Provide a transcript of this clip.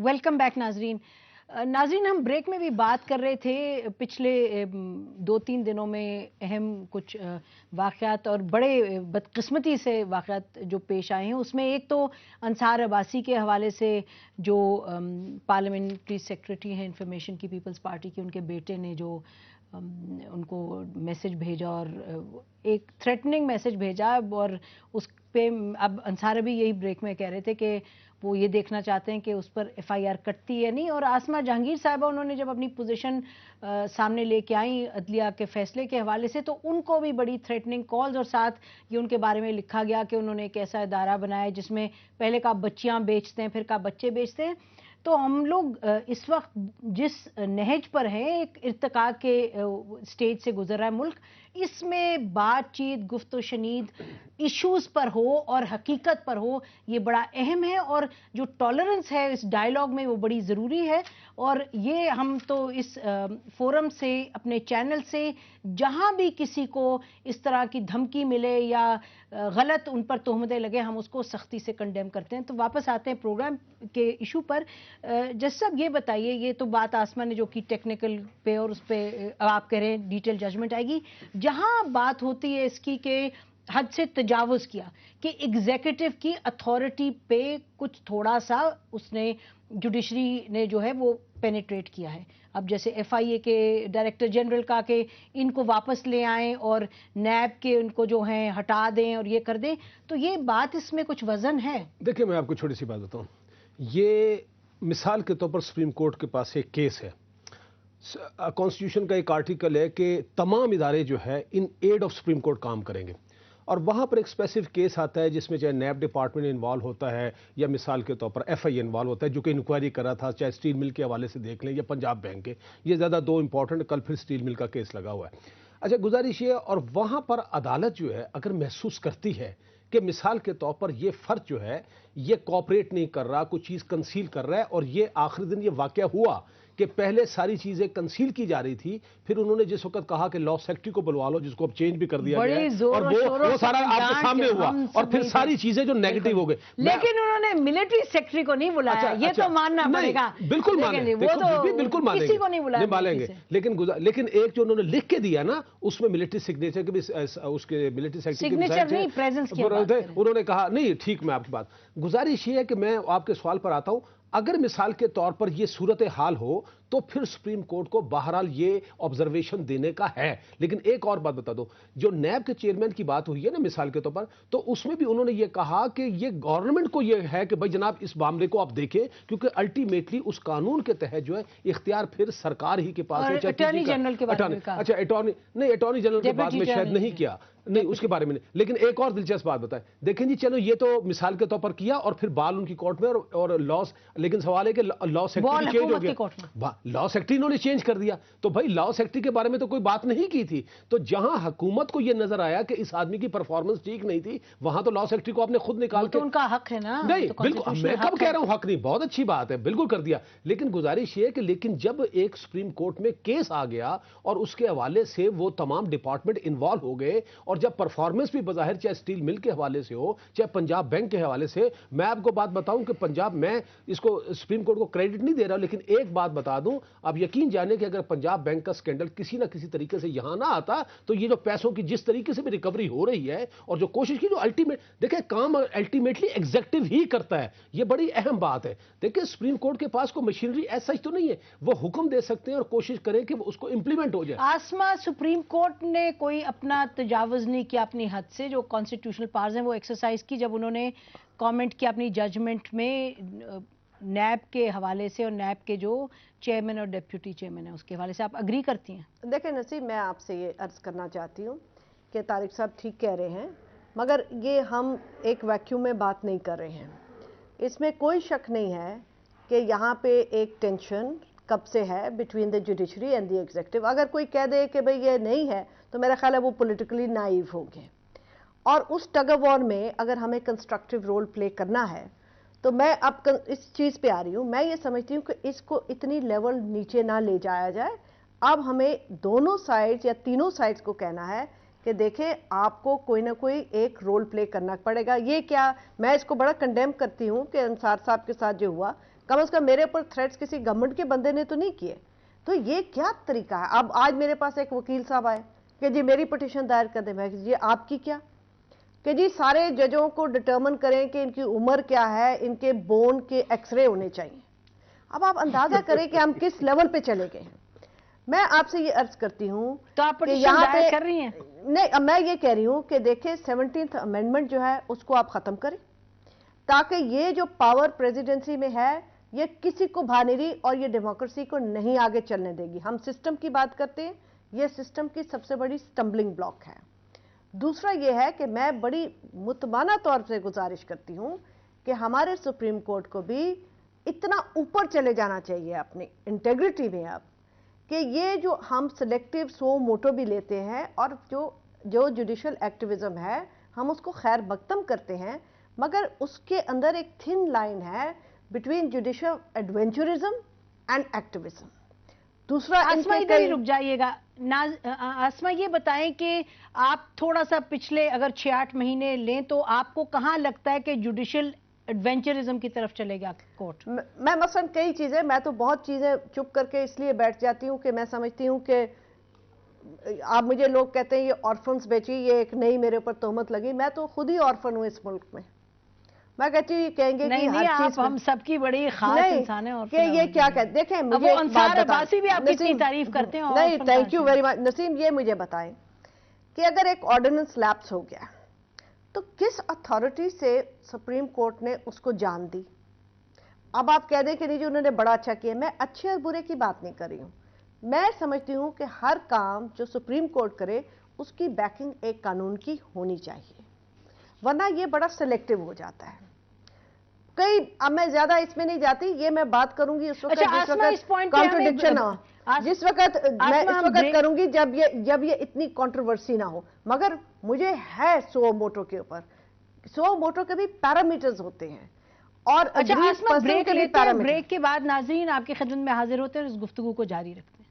Welcome back नाजरीन। नाजरीन, हम ब्रेक में भी बात कर रहे थे पिछले 2-3 दिनों में अहम कुछ वाक़यात और बड़े बदकिस्मती से वाक़यात जो पेश आए हैं। उसमें एक तो अंसार अब्बासी के हवाले से जो पार्लियामेंट्री सेक्रेटरी हैं इंफॉर्मेशन की पीपल्स पार्टी के, उनके बेटे ने जो उनको मैसेज भेजा और एक थ्रेटनिंग मैसेज भेजा, और उस पे अब अंसार भी यही ब्रेक में कह रहे थे कि वो ये देखना चाहते हैं कि उस पर एफआईआर कटती है नहीं। और आसमा जहांगीर साहिबा, उन्होंने जब अपनी पोजीशन सामने लेके आई अदलिया के फैसले के हवाले से, तो उनको भी बड़ी थ्रेटनिंग कॉल्स, और साथ ये उनके बारे में लिखा गया कि उन्होंने एक ऐसा इदारा बनाया जिसमें पहले का बच्चियां बेचते हैं, फिर का बच्चे बेचते हैं। तो हम लोग इस वक्त जिस नहज पर हैं, एक इर्तिका के स्टेज से गुजर रहा है मुल्क, इसमें बातचीत गुफ्त शनीद इश्यूज पर हो और हकीकत पर हो, ये बड़ा अहम है। और जो टॉलरेंस है इस डायलॉग में, वो बड़ी ज़रूरी है। और ये हम तो इस फोरम से, अपने चैनल से, जहां भी किसी को इस तरह की धमकी मिले या गलत उन पर तोहमतें लगे, हम उसको सख्ती से कंडेम करते हैं। तो वापस आते हैं प्रोग्राम के इशू पर। जज साहब, ये बताइए, ये तो बात आसमा ने जो की टेक्निकल पे, और उस पर आप कह रहे हैं डिटेल जजमेंट आएगी। जहां बात होती है इसकी कि हद से तजावुज किया, कि एग्जीक्यूटिव की अथॉरिटी पे कुछ थोड़ा सा उसने, जुडिशरी ने जो है वो पेनिट्रेट किया है। अब जैसे एफआईए के डायरेक्टर जनरल का कि इनको वापस ले आएं और नैब के इनको जो हैं हटा दें और ये कर दें, तो ये बात इसमें कुछ वजन है? देखिए, मैं आपको छोटी सी बात बताऊं। ये मिसाल के तौर पर सुप्रीम कोर्ट के पास एक केस है, कॉन्स्टिट्यूशन का एक आर्टिकल है कि तमाम इदारे जो है in aid of supreme court काम करेंगे, और वहाँ पर एक स्पेसिफिक केस आता है जिसमें चाहे नैब डिपार्टमेंट इन्वॉल्व होता है या मिसाल के तौर पर एफआईए इन्वॉल्व होता है, जो कि इंक्वायरी कर रहा था, चाहे स्टील मिल के हवाले से देख लें या पंजाब बैंक के। ये ज़्यादा दो इंपॉर्टेंट, कल फिर स्टील मिल का केस लगा हुआ है। अच्छा, गुजारिश ये, और वहाँ पर अदालत जो है अगर महसूस करती है कि मिसाल के तौर पर ये फर्द जो है ये कोऑपरेट नहीं कर रहा, कुछ चीज़ कंसील कर रहा है, और ये आखिरी दिन ये वाकया हुआ कि पहले सारी चीजें कंसील की जा रही थी, फिर उन्होंने जिस वक्त कहा कि लॉ सेक्रेटरी को बुलवा लो, जिसको अब चेंज भी कर दिया गया है, और वो सारा आपके सामने हुआ, और फिर सारी चीजें जो नेगेटिव हो गई। लेकिन उन्होंने मिलिट्री सेक्रेटरी को नहीं बुलाया। ये तो मानना पड़ेगा। बिल्कुल मानेंगे, वो तो बिल्कुल मानेंगे, किसी को नहीं बुलाया, मानेंगे। लेकिन एक जो उन्होंने लिख के दिया ना, उसमें मिलिट्री सिग्नेचर के भी, उसके मिलिट्री सेक्रेटरी उन्होंने कहा नहीं, ठीक। मैं आपकी बात, गुजारिश ये है कि मैं आपके सवाल पर आता हूं। अगर मिसाल के तौर पर यह सूरत हाल हो तो फिर सुप्रीम कोर्ट को बहरहाल ये ऑब्जर्वेशन देने का है। लेकिन एक और बात बता दो, जो नैब के चेयरमैन की बात हुई है ना मिसाल के तौर पर, तो उसमें भी उन्होंने ये कहा कि ये गवर्नमेंट को ये है कि भाई जनाब इस मामले को आप देखें, क्योंकि अल्टीमेटली उस कानून के तहत जो है इख्तियार फिर सरकार ही के पास है। अटॉर्नी जनरल के बारे में कहा। अच्छा, अटॉर्नी जनरल के बाद में शायद नहीं किया, नहीं उसके बारे में नहीं। लेकिन एक और दिलचस्प बात बताएं, देखें जी, चलो ये तो मिसाल के तौर पर किया और फिर बाल उनकी कोर्ट में और लॉस, लेकिन सवाल है कि लॉ सेक्रेटरी चेंज हो गया, लॉ सेक्रेटरी इन्होंने चेंज कर दिया, तो भाई लॉ सेक्रेटरी के बारे में तो कोई बात नहीं की थी। तो जहां हुकूमत को यह नजर आया कि इस आदमी की परफॉर्मेंस ठीक नहीं थी, वहां तो लॉ सेक्रेटरी को आपने खुद निकाल के, तो उनका हक है ना। नहीं बिल्कुल, मैं कब कह रहा हूं हक नहीं, बहुत अच्छी बात है, बिल्कुल कर दिया। लेकिन गुजारिश ये है कि लेकिन जब एक सुप्रीम कोर्ट में केस आ गया और उसके हवाले से वो तमाम डिपार्टमेंट इन्वॉल्व हो गए, और जब परफॉर्मेंस भी बजाहिर चाहे स्टील मिल के हवाले से हो, चाहे पंजाब बैंक के हवाले से, मैं आपको बात बताऊं कि पंजाब, मैं इसको सुप्रीम कोर्ट को क्रेडिट नहीं दे रहा, लेकिन एक बात बता दूं, आप यकीन जाने कि अगर पंजाब बैंक का स्कैंडल किसी ना किसी तरीके से यहां ना आता, तो ये जो पैसों की जिस तरीके से भी रिकवरी हो रही है और जो कोशिश की, जो अल्टीमेट, देखिए काम अल्टीमेटली एग्जीक्यूटिव ही करता है, ये बड़ी अहम बात है। देखिए सुप्रीम कोर्ट के पास कोई मशीनरी ऐसा ही तो नहीं है, वो हुक्म दे सकते हैं और कोशिश करें कि उसको इंप्लीमेंट हो जाए। आसमा, सुप्रीम कोर्ट ने कोई अपना तजावुज नहीं किया अपनी हद से, जो कॉन्स्टिट्यूशनल पावर्स हैं वो एक्सरसाइज की, जब उन्होंने कमेंट किया अपनी जजमेंट में नैब के हवाले से, और नैब के जो चेयरमैन और डिप्टी चेयरमैन है उसके हवाले से। आप अग्री करती हैं? देखें नसीब, मैं आपसे ये अर्ज़ करना चाहती हूँ कि तारिक साहब ठीक कह रहे हैं, मगर ये हम एक वैक्यूम में बात नहीं कर रहे हैं। इसमें कोई शक नहीं है कि यहाँ पे एक टेंशन कब से है between the judiciary and the executive. अगर कोई कह दे कि भाई ये नहीं है, तो मेरा ख्याल है वो पॉलिटिकली नाइव होंगे। और उस टग ऑफ वॉर में अगर हमें कंस्ट्रक्टिव रोल प्ले करना है, तो मैं अब इस चीज़ पे आ रही हूँ। मैं ये समझती हूँ कि इसको इतनी लेवल नीचे ना ले जाया जाए। अब हमें दोनों साइड्स या तीनों साइड्स को कहना है कि देखें, आपको कोई ना कोई एक रोल प्ले करना पड़ेगा। ये क्या, मैं इसको बड़ा कंडेम करती हूँ कि अंसार साहब के साथ जो हुआ, कम से कम मेरे ऊपर थ्रेट्स किसी गवर्नमेंट के बंदे ने तो नहीं किए। तो ये क्या तरीका है? अब आज मेरे पास एक वकील साहब आए कि जी मेरी पिटीशन दायर कर दें। मैं जी आपकी क्या? कि जी सारे जजों को डिटर्मिन करें कि इनकी उम्र क्या है, इनके बोन के एक्सरे होने चाहिए। अब आप अंदाजा करें कि हम किस लेवल पे चले गए हैं। मैं आपसे ये अर्ज करती हूं तो आप कि यहाँ पे कर रही हैं? नहीं, अब मैं ये कह रही हूं कि देखिए 17th अमेंडमेंट जो है उसको आप खत्म करें, ताकि ये जो पावर प्रेसिडेंसी में है ये किसी को भा नहीं रही और ये डेमोक्रेसी को नहीं आगे चलने देगी। हम सिस्टम की बात करते हैं, ये सिस्टम की सबसे बड़ी स्टम्बलिंग ब्लॉक है। दूसरा ये है कि मैं बड़ी मुतमाना तौर से गुजारिश करती हूं कि हमारे सुप्रीम कोर्ट को भी इतना ऊपर चले जाना चाहिए अपनी इंटेग्रिटी में अब, कि ये जो हम सिलेक्टिव सो मोटो भी लेते हैं और जो जुडिशल एक्टिविज्म है हम उसको खैर मकदम करते हैं, मगर उसके अंदर एक थिन लाइन है between judicial adventurism and activism. दूसरा, आसमा इधर ही रुक जाइएगा। आसमा ये बताएं कि आप थोड़ा सा पिछले अगर 6-8 महीने लें तो आपको कहाँ लगता है कि जुडिशल एडवेंचरिज्म की तरफ चलेगा कोर्ट? मैं मसलन कई चीजें, मैं तो बहुत चीजें चुप करके इसलिए बैठ जाती हूँ कि मैं समझती हूँ कि आप मुझे लोग कहते हैं ये ऑर्फन्स बेची, ये एक नई मेरे ऊपर तोहमत लगी। मैं तो खुद ही ऑर्फन हूँ इस मुल्क में। मैं कहती हूँ ये कहेंगे नहीं, कि हर चीज हम सबकी बड़ी खास इंसान है और कि ये क्या कहते, देखें मुझे वो अंसार अब्बासी भी आपकी इतनी तारीफ करते हैं। नहीं, thank you very much Naseem. ये मुझे बताएं कि अगर एक ऑर्डिनेंस लैप्स हो गया तो किस अथॉरिटी से सुप्रीम कोर्ट ने उसको जान दी? अब आप कह दें कि नहीं जी उन्होंने बड़ा अच्छा किया। मैं अच्छे और बुरे की बात नहीं कर रही हूं। मैं समझती हूं कि हर काम जो सुप्रीम कोर्ट करे उसकी बैकिंग एक कानून की होनी चाहिए, वरना ये बड़ा सिलेक्टिव हो जाता है। कई, अब मैं ज्यादा इसमें नहीं जाती, ये मैं बात करूंगी उस वक्त जिस वक्त कॉन्ट्रडिक्शन हो, जिस वक्त मैं इस वक्त करूंगी जब ये इतनी कंट्रोवर्सी ना हो। मगर मुझे है सो मोटो के ऊपर, सो मोटो के भी पैरामीटर्स होते हैं और ब्रेक के बाद नाज़रीन आपकी खिदमत में हाजिर होते हैं और इस गुफ्तगू को जारी रखते हैं।